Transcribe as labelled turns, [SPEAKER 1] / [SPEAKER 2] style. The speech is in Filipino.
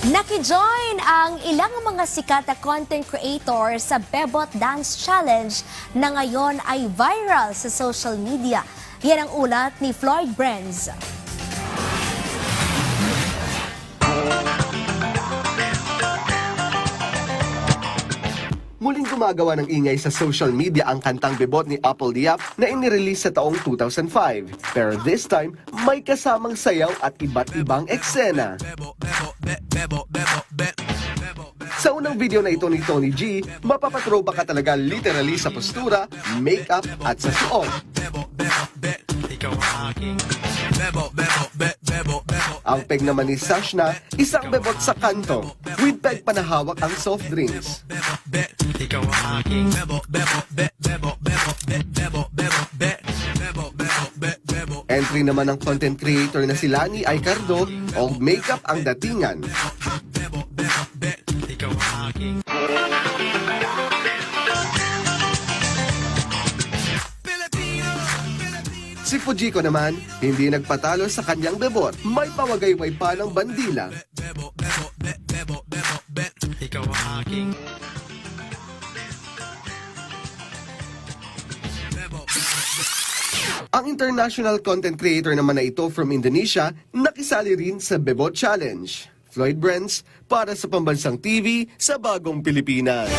[SPEAKER 1] Nakijoin ang ilang mga sikat na content creator sa Bebot Dance Challenge na ngayon ay viral sa social media. Yan ang ulat ni Floyd Brenz.
[SPEAKER 2] Muling gumagawa ng ingay sa social media ang kantang Bebot ni Apple Diap na inirelease sa taong 2005. Pero this time, may kasamang sayaw at iba't ibang eksena. Sa unang video na ito ni Tony G, mapapatropa ka talaga literally sa postura, makeup at sa suot. Ang peg naman ni Sashna, isang bebot sa kanto, with peg pa na hawak ang soft drinks. Entry naman ng content creator na si Lani Aicardo, o makeup ang datingan. Si Fujiko naman, hindi nagpatalo sa kanyang bebot. May pawagayway pa ng bandila. Ang international content creator naman na ito from Indonesia, nakisali rin sa Bebot Challenge. Floyd Brenz, para sa Pambansang TV sa Bagong Pilipinas.